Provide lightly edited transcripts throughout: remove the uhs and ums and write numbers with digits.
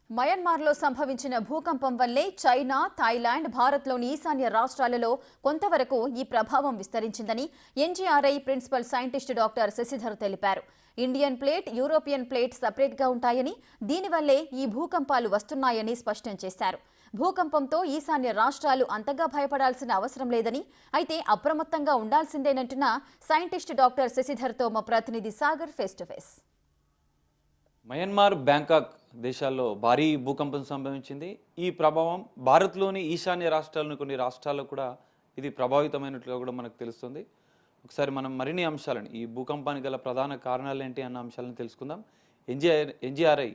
మయన్మార్లో సంభవించిన భూకంపం వల్లే చైనా, థాయిలాండ్, భారత్లోని ఈశాన్య రాష్ట్రాలలో కొంతవరకు ఈ ప్రభావం విస్తరించిందని NGRI principal scientist doctor Sasidhar తెలిపారు. ఇండియన్ ప్లేట్, యూరోపియన్ ప్లేట్ సపరేట్గా ఉంటాయని, దీనివల్లే ఈ భూకంపాలు వస్తున్నాయని స్పష్టం చేశారు. భూకంపంతో ఈశాన్య రాష్ట్రాలు అంతగా భయపడాల్సిన అవసరం లేదని, అయితే అప్రమత్తంగా ఉండాల్సిందేనంటున్న సైంటిస్ట్ డాక్టర్ శశిధర్తో మా ప్రతినిధి Sagar face to face. Myanmar, Bangkok దేశాల్లో భారీ భూకంపం సంభవించింది. ఈ ప్రభావం భారత్లోని ఈశాన్య రాష్ట్రాలను కొన్ని రాష్ట్రాల్లో కూడా ఇది ప్రభావితమైనట్లుగా కూడా మనకు తెలుస్తుంది. ఒకసారి మనం మరిన్ని అంశాలను, ఈ భూకంపానికి గల ప్రధాన కారణాలు ఏంటి అన్న అంశాలను తెలుసుకుందాం. ఎన్జీఆర్ఐ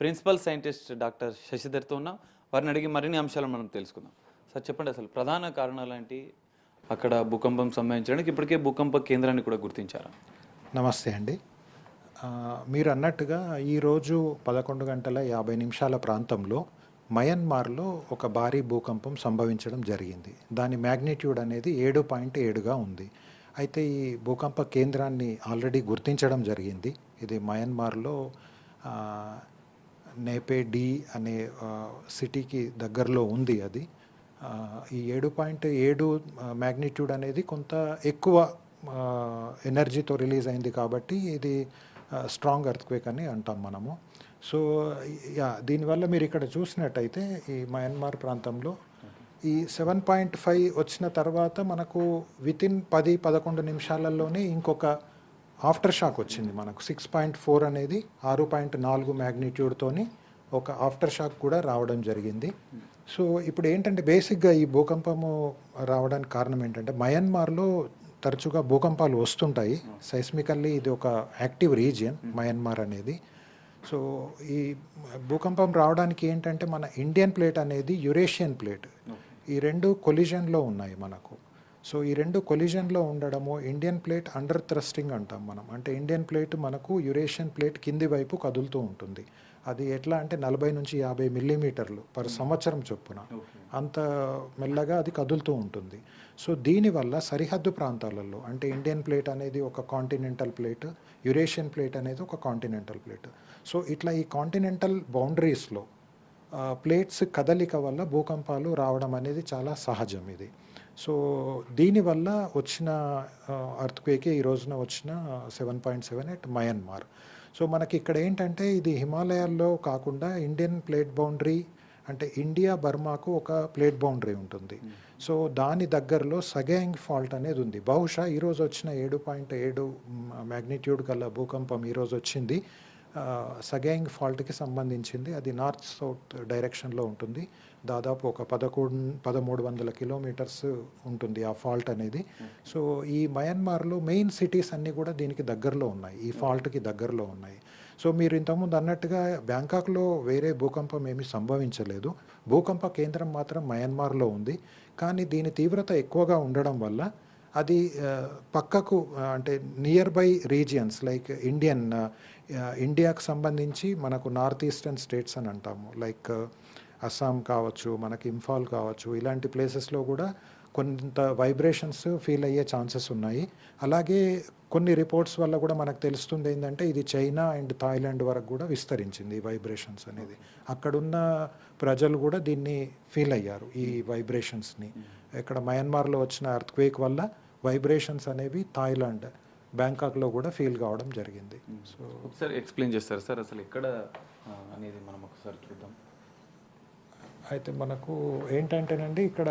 ప్రిన్సిపల్ సైంటిస్ట్ డాక్టర్ శశిధర్తో ఉన్నాం. వారిని అడిగి మరిన్ని అంశాలను మనం తెలుసుకుందాం. సార్ చెప్పండి, అసలు ప్రధాన కారణాలు ఏంటి? అక్కడ భూకంపం సంభవించడానికి ఇప్పటికే భూకంప కేంద్రాన్ని కూడా గుర్తించారా? నమస్తే అండి. మీరు అన్నట్టుగా ఈరోజు 11:50 ప్రాంతంలో మయన్మార్లో ఒక భారీ భూకంపం సంభవించడం జరిగింది. దాని మ్యాగ్నిట్యూడ్ అనేది 7.7గా ఉంది. అయితే ఈ భూకంప కేంద్రాన్ని ఆల్రెడీ గుర్తించడం జరిగింది. ఇది మయన్మార్లో నేపే డి అనే సిటీకి దగ్గరలో ఉంది. అది ఈ 7.7 మ్యాగ్నిట్యూడ్ అనేది కొంత ఎక్కువ ఎనర్జీతో రిలీజ్ అయింది కాబట్టి ఇది స్ట్రాంగ్ ఎర్త్క్వేక్ అని అంటాం మనము. సో దీనివల్ల మీరు ఇక్కడ చూసినట్టయితే ఈ మయన్మార్ ప్రాంతంలో ఈ 7.5 వచ్చిన తర్వాత మనకు వితిన్ 10-11 నిమిషాలలోనే ఇంకొక ఆఫ్టర్ షాక్ వచ్చింది. మనకు 6.4 అనేది 6.4 మ్యాగ్నిట్యూడ్తోని ఒక ఆఫ్టర్ షాక్ కూడా రావడం జరిగింది. సో ఇప్పుడు ఏంటంటే బేసిక్గా ఈ భూకంపము రావడానికి కారణం ఏంటంటే మయన్మార్లో తరచుగా భూకంపాలు వస్తుంటాయి. సైస్మికల్లీ ఇది ఒక యాక్టివ్ రీజియన్ మయన్మార్ అనేది. సో ఈ భూకంపం రావడానికి ఏంటంటే మన ఇండియన్ ప్లేట్ అనేది యురేషియన్ ప్లేట్, ఈ రెండు కొలిజన్లో ఉన్నాయి మనకు. సో ఈ రెండు కొలిజన్లో ఉండడము ఇండియన్ ప్లేట్ అండర్ థ్రస్టింగ్ అంటాం మనం. అంటే ఇండియన్ ప్లేట్ మనకు యురేషియన్ ప్లేట్ కింది వైపు కదులుతూ ఉంటుంది. అది ఎట్లా అంటే 40 నుంచి 50 మిల్లీమీటర్లు పర్ సంవత్సరం చొప్పున అంత మెల్లగా అది కదులుతూ ఉంటుంది. సో దీనివల్ల సరిహద్దు ప్రాంతాలలో అంటే ఇండియన్ ప్లేట్ అనేది ఒక కాంటినెంటల్ ప్లేట్, యురేషియన్ ప్లేట్ అనేది ఒక కాంటినెంటల్ ప్లేట్. సో ఇట్లా ఈ కాంటినెంటల్ బౌండరీస్లో ప్లేట్స్ కదలిక వల్ల భూకంపాలు రావడం అనేది చాలా సహజం ఇది. సో దీనివల్ల వచ్చిన ఎర్త్క్వేకే ఈ రోజున వచ్చిన 7.7 ఎట్ మయన్మార్. సో మనకి ఇక్కడ ఏంటంటే ఇది హిమాలయాల్లో కాకుండా ఇండియన్ ప్లేట్ బౌండరీ అంటే ఇండియా బర్మాకు ఒక ప్లేట్ బౌండరీ ఉంటుంది. సో దాని దగ్గరలో సగాంగ్ ఫాల్ట్ అనేది ఉంది. బహుశా ఈరోజు వచ్చిన 7.7 మ్యాగ్నిట్యూడ్ గల భూకంపం ఈరోజు వచ్చింది సగాంగ్ ఫాల్ట్కి సంబంధించింది. అది నార్త్ సౌత్ డైరెక్షన్లో ఉంటుంది. దాదాపు ఒక 1300 కిలోమీటర్స్ ఉంటుంది ఆ ఫాల్ట్ అనేది. సో ఈ మయన్మార్లో మెయిన్ సిటీస్ అన్నీ కూడా దీనికి దగ్గరలో ఉన్నాయి, ఈ ఫాల్ట్కి దగ్గరలో ఉన్నాయి. సో మీరు ఇంతకుముందు అన్నట్టుగా బ్యాంకాక్లో వేరే భూకంపం ఏమీ సంభవించలేదు. భూకంప కేంద్రం మాత్రం మయన్మార్లో ఉంది. కానీ దీని తీవ్రత ఎక్కువగా ఉండడం వల్ల అది పక్కకు అంటే నియర్ బై రీజియన్స్ లైక్ ఇండియాకు సంబంధించి మనకు నార్త్ ఈస్టర్న్ స్టేట్స్ అని అంటాము, లైక్ అస్సాం కావచ్చు, మనకి ఇంఫాల్ కావచ్చు, ఇలాంటి ప్లేసెస్లో కూడా కొంత వైబ్రేషన్స్ ఫీల్ అయ్యే ఛాన్సెస్ ఉన్నాయి. అలాగే కొన్ని రిపోర్ట్స్ వల్ల కూడా మనకు తెలుస్తుంది ఏంటంటే ఇది చైనా అండ్ థాయిలాండ్ వరకు కూడా విస్తరించింది ఈ వైబ్రేషన్స్ అనేది. అక్కడున్న ప్రజలు కూడా దీన్ని ఫీల్ అయ్యారు, ఈ వైబ్రేషన్స్ని. ఇక్కడ మయన్మార్లో వచ్చిన ఎర్త్క్వేక్ వల్ల వైబ్రేషన్స్ అనేవి థాయిలాండ్, బ్యాంకాక్లో కూడా ఫీల్ కావడం జరిగింది. సో ఒకసారి ఎక్స్ప్లెయిన్ చేస్తారు సార్, అసలు ఎక్కడ అనేది మనం ఒకసారి చూద్దాం. అయితే మనకు ఏంటంటేనండి ఇక్కడ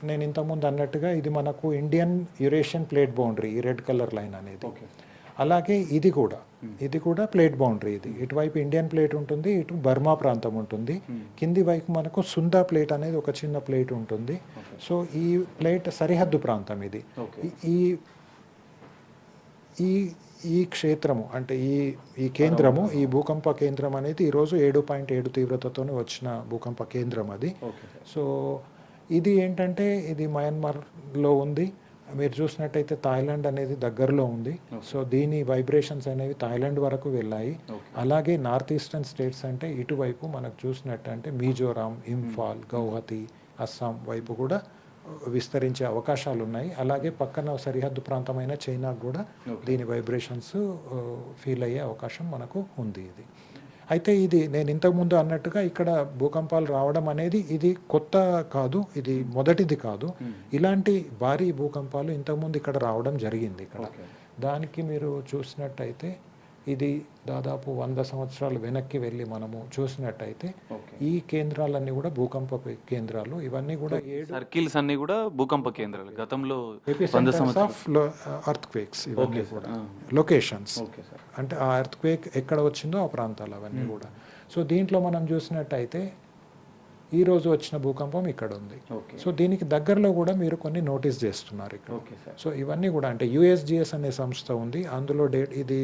నేను ఇంతకుముందు అన్నట్టుగా ఇది మనకు ఇండియన్ యురేషియన్ ప్లేట్ బౌండరీ, ఈ రెడ్ కలర్ లైన్ అనేది. అలాగే ఇది కూడా ప్లేట్ బౌండరీ. ఇది ఇటువైపు ఇండియన్ ప్లేట్ ఉంటుంది, ఇటు బర్మా ప్రాంతం ఉంటుంది. కింది వైపు మనకు సుందా ప్లేట్ అనేది ఒక చిన్న ప్లేట్ ఉంటుంది. సో ఈ ప్లేట్ సరిహద్దు ప్రాంతం ఇది. ఈ క్షేత్రము అంటే ఈ కేంద్రము, ఈ భూకంప కేంద్రం అనేది ఈరోజు 7.7 తీవ్రతతో వచ్చిన భూకంప కేంద్రం అది. సో ఇది ఏంటంటే ఇది మయన్మార్లో ఉంది. మీరు చూసినట్టయితే థాయిలాండ్ అనేది దగ్గరలో ఉంది. సో దీని వైబ్రేషన్స్ అనేవి థాయిలాండ్ వరకు వెళ్ళాయి. అలాగే నార్త్ ఈస్టర్న్ స్టేట్స్ అంటే ఇటువైపు మనకు చూసినట్టంటే మిజోరాం, ఇంఫాల్, గౌహతి, అస్సాం వైపు కూడా విస్తరించే అవకాశాలు ఉన్నాయి. అలాగే పక్కన సరిహద్దు ప్రాంతమైన చైనాకు కూడా దీని వైబ్రేషన్స్ ఫీల్ అయ్యే అవకాశం మనకు ఉంది. ఇది అయితే ఇది నేను ఇంతకుముందు అన్నట్టుగా ఇక్కడ భూకంపాలు రావడం అనేది ఇది కొత్త కాదు, ఇది మొదటిది కాదు. ఇలాంటి భారీ భూకంపాలు ఇంతకుముందు ఇక్కడ రావడం జరిగింది ఇక్కడ. దానికి మీరు చూసినట్టయితే ఇది దాదాపు 100 సంవత్సరాలు వెనక్కి వెళ్ళి మనము చూసినట్టయితే ఈ కేంద్రాలన్నీ కూడా భూకంప కేంద్రాలు. ఇవన్నీ కూడా 7 సర్కిల్స్ అన్ని కూడా భూకంప కేంద్రాలు గతంలో ఆఫ్ అర్త్ క్వేక్స్. ఇవన్నీ కూడా లొకేషన్స్, అంటే ఆ అర్త్ క్వేక్ ఎక్కడ వచ్చిందో ఆ ప్రాంతాలు అవన్నీ కూడా. సో దీంట్లో మనం చూసినట్టయితే ఈ రోజు వచ్చిన భూకంపం ఇక్కడ ఉంది. సో దీనికి దగ్గరలో కూడా మీరు కొన్ని నోటీస్ చేస్తున్నారు ఇక్కడ. సో ఇవన్నీ కూడా అంటే USGS అనే సంస్థ ఉంది, అందులో ఇది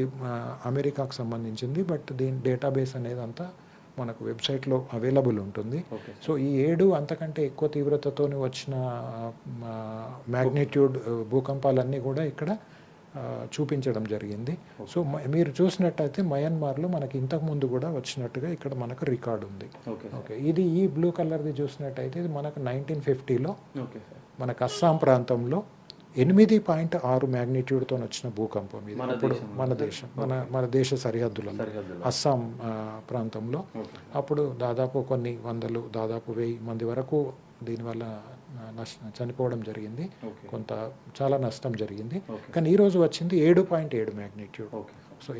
అమెరికాకు సంబంధించింది, బట్ దీని డేటాబేస్ అనేది అంతా మనకు వెబ్సైట్లో అవైలబుల్ ఉంటుంది. సో ఈ 7 అంతకంటే ఎక్కువ తీవ్రతతో వచ్చిన మ్యాగ్నిట్యూడ్ భూకంపాలన్నీ కూడా ఇక్కడ చూపించడం జరిగింది. సో మీరు చూసినట్టయితే మయన్మార్లో మనకి ఇంతకుముందు కూడా వచ్చినట్టుగా ఇక్కడ మనకు రికార్డు ఉంది. ఓకే, ఇది ఈ బ్లూ కలర్ది చూసినట్టయితే ఇది మనకు 1950లో మనకు అస్సాం ప్రాంతంలో 8.6 మ్యాగ్నిట్యూడ్తో వచ్చిన భూకంపం ఇది. అప్పుడు మన దేశ సరిహద్దులలో అస్సాం ప్రాంతంలో అప్పుడు దాదాపు కొన్ని వందలు, దాదాపు 1000 మంది వరకు దీనివల్ల చనిపోవడం జరిగింది, చాలా నష్టం జరిగింది. కానీ ఈరోజు వచ్చింది 7.7 మ్యాగ్నిట్యూడ్. సో